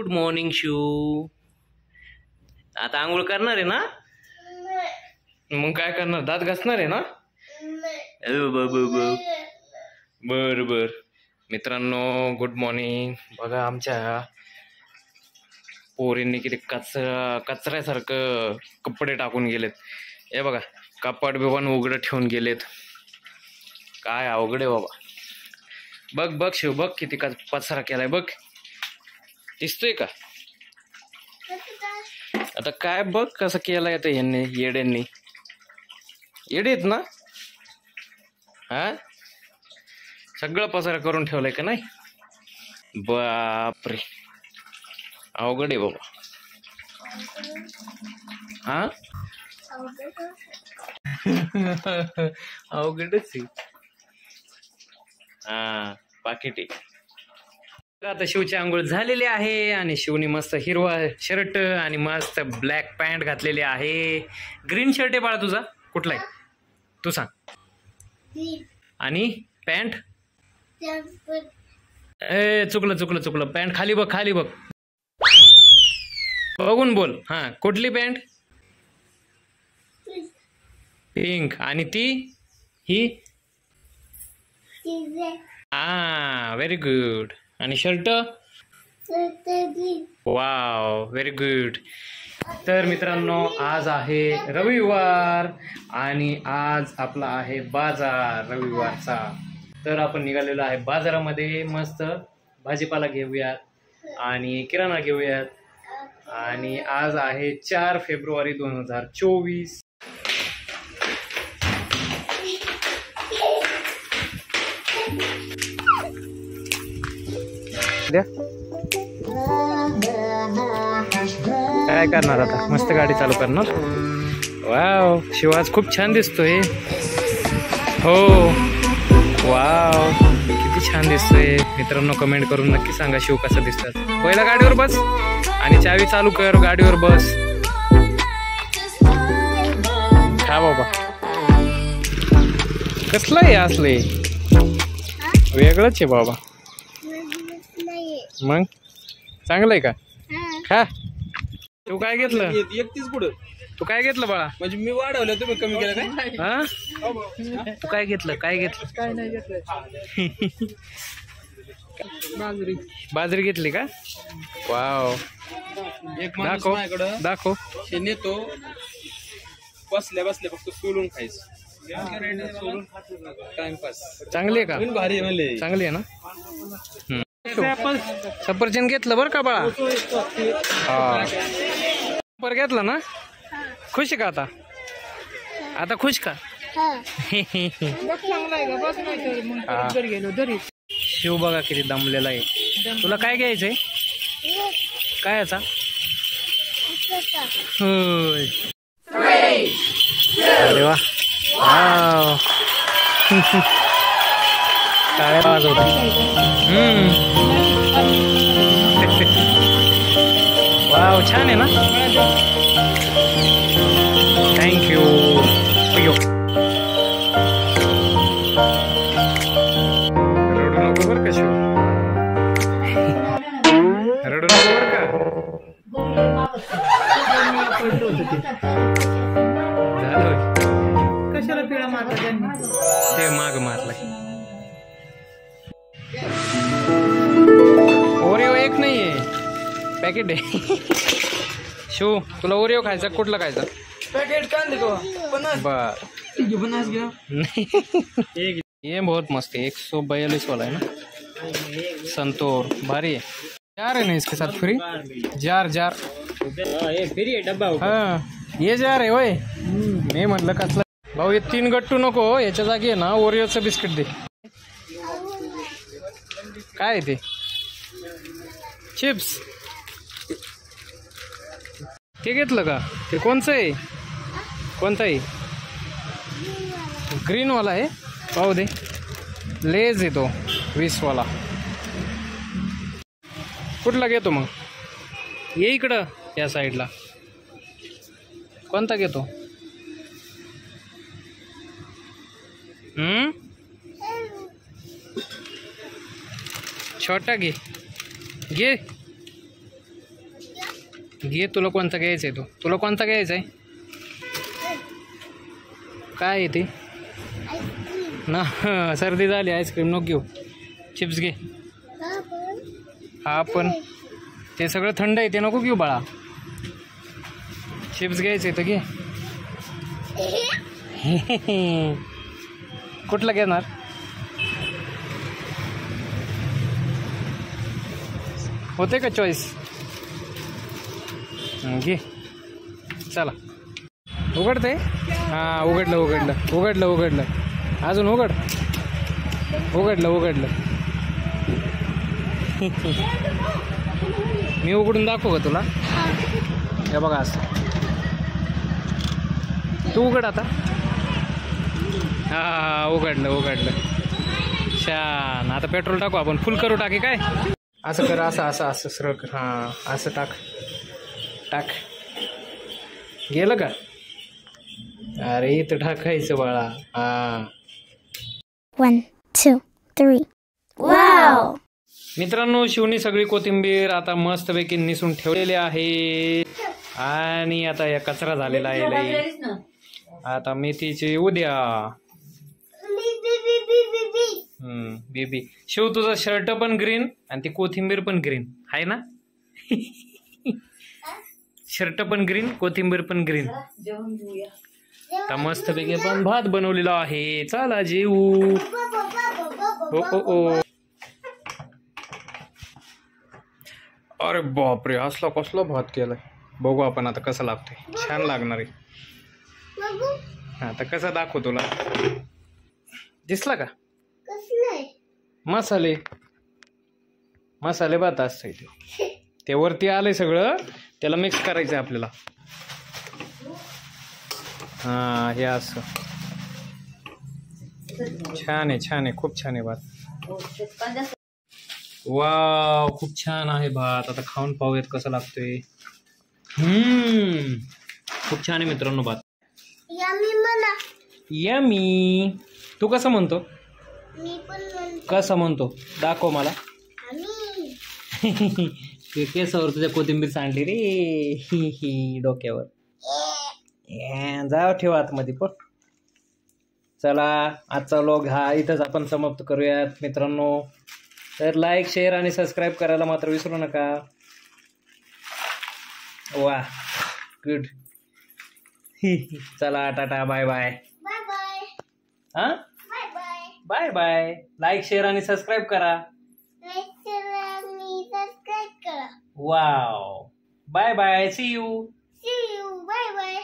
Good morning Shiv. आता आंघोळ करणार आहे ना? मग काय करणार? दात घासणार आहे ना? बर बर. मित्रांनो गुड मॉर्निंग. बघा आमच्या पोरींनी किती कचऱ्यासारखं कपडे टाकून गेलेत. हे बघा कपाट बिवान उघडं ठेवून गेलेत. काय अवघड आहे बाबा. बघ बघ शिव बघ किती पसारा केलाय बघ. दिसतोय का? आता काय बघ कसं केलंय आता यांनी येड्यांनी. येडेत ना? हा सगळं पसारा करून ठेवलंय का नाही? बापरे अवघड आहे बाबा. हा अवघडच आहे. हा पाकिट आहे. आता शिवची आंघोळ झालेली आहे आणि शिवनी मस्त हिरवा शर्ट आणि मस्त ब्लॅक पॅन्ट घातलेली आहे. ग्रीन शर्ट आहे बाळा तुझा? कुठला आहे तू सांग? आणि पॅन्ट? चुकलं पॅन्ट खाली बघ खाली बघ. बघून बोल. हा कुठली पॅन्ट? पिंक. आणि ती ही? हा व्हेरी गुड. आणि शर्ट? Wow very good. तर मित्रांनो आज आहे रविवार आणि आज आपला आहे बाजार रविवारचा. तर आपण निघालेलो आहे बाजारामध्ये. मस्त भाजीपाला घेऊयात आणि किराणा घेऊयात. आणि आज आहे 4 फेब्रुवारी 2024. काय करणार आता? मस्त गाडी चालू करणार. वाव शिवाज खूप छान दिसतोय. हो वाव किती छान दिसतोय. मित्रांनो कमेंट करून नक्की सांगा शिव कसा दिसतात. पहिला गाडीवर बस आणि चावी चालू कर. गाडीवर बस. हा बाबा कसलं आहे असले? वेगळंच आहे बाबा. मग चांगलं आहे का? खा. तू काय घेतलं? 31 पुढं. तू काय घेतलं बाळा? म्हणजे मी वाढवलं तुम्ही कमी केलं काय? हा तू काय घेतलं? काय घेतलं? काय नाही घेतलं. बाजरी घेतली का? वाव एक माणूस दाखव माझ्याकडं दाखव. हे नेतो बसल्या बसल्या फक्त सोलून खायचं. टाइमपास. चांगली आहे का? भारी म्हणले. चांगली आहे ना? सफरचंद घेतलं बरं का बाळा? हा पर घेतलं ना? खुश आहे का आता? आता खुश का? शिव बघा किती दमलेला आहे. तुला काय घ्यायचंय? काय याचा? होय. अरे वा वाव. काय आवाज होता. वाव छान आहे ना? थँक्यू. रडू नको बरं का शिव. रडू नको बरं का. कशाला पिळा मारला त्यांनी? ते माग मारलाय. ओरिओ एक नाहीये पॅकेट आहे. शिव तुला ओरिओ खायचा? कुठला खायचा? पॅकेट काढले तो 50. बर 50 घ्या. नहीं ये बहुत मस्त है. 142 वाला है ना? संतूर भारी है. जार है ना इसके साथ फ्री? जार जार फ्री आहे डब्बा. हाँ ये जार है वय. मी म्हटलं कसला भाऊ. हे 3 गट्टू नको. याच्या जागी आहे ना ओरिओचं बिस्किट दे. काय आहे ते? चिप्स. ते घेतलं का? ते कोणचं आहे? कोणतं आहे? ग्रीन वाला आहे. पाहू दे. लेज आहे तो 20 वाला. कुठला घेतो मग? ये इकडं या साईडला. कोणता घेतो? छोटा घे घे. घे, तुला कोणता घ्यायचा आहे? तुला कोणता घ्यायचा आहे? काय आहे ते ना? सर्दी झाली, आईस्क्रीम नको घेऊ, चिप्स घे. हा पण ते सगळं थंड आहे, ते नको घेऊ बाळा. चिप्स घ्यायचे तर घे. कुठला घेणार? होते का चॉईस? घे, चला. उघडते? हां, उघडलं. अजून उघडलं. मी उघडून दाखवू का तुला? हे बघा असं. तू उघड आता. हा, उघडलं. छान. आता पेट्रोल टाकू आपण, फुल करू टाकी काय? असं कर, असं सरळ कर. हां, असं टाक. गेलं का? अरे इथं टाकायचं बाळा. हां. 1, 2, 3. वाव! मित्रांनो, शिवनी सगळी कोथिंबीर आता मस्तपैकी निसून ठेवलेली आहे. आणि आता या कचरा झालेला आहे लई. आता मेथीची उद्या. बेबी शिव, तुझा शर्ट पण ग्रीन आणि ती कोथिंबीर पण ग्रीन आहे ना? शर्ट पण ग्रीन, कोथिंबीर पण ग्रीन. आता मस्तपैकी पण भात बनवलेला आहे. चला जेवू. ओ. अरे बापरे, असला कसला भात केलाय. बघू आपण आता कसं लागतोय. छान लागणार आहे. आता कसं दाखवू तुला? दिसला का? मसाले भात असतंय ते वरती आलंय सगळं, त्याला मिक्स करायचं आहे आपल्याला. हा, हे असं छान आहे, खूप छान आहे भात. वाव, खूप छान आहे भात. आता खाऊन पाहूयात कसं लागतोय. खूप छान आहे मित्रांनो भात. यमी. तू कसं म्हणतो? कसं म्हणतो दाखव मला. केसावर तुझ्या कोथिंबीर सांडली रे. डोक्यावर. जाव, ठेवा आतमध्ये पण. चला, आजचा व्लॉग हा इथंच आपण समाप्त करूयात मित्रांनो. तर लाईक, शेअर आणि सबस्क्राईब करायला मात्र विसरू नका. वा, गुड. चला, टाटा, बाय बाय. हां, बाय बाय. लाईक, शेअर आणि सबस्क्राईब करा. Wow, bye bye. See you. Bye bye.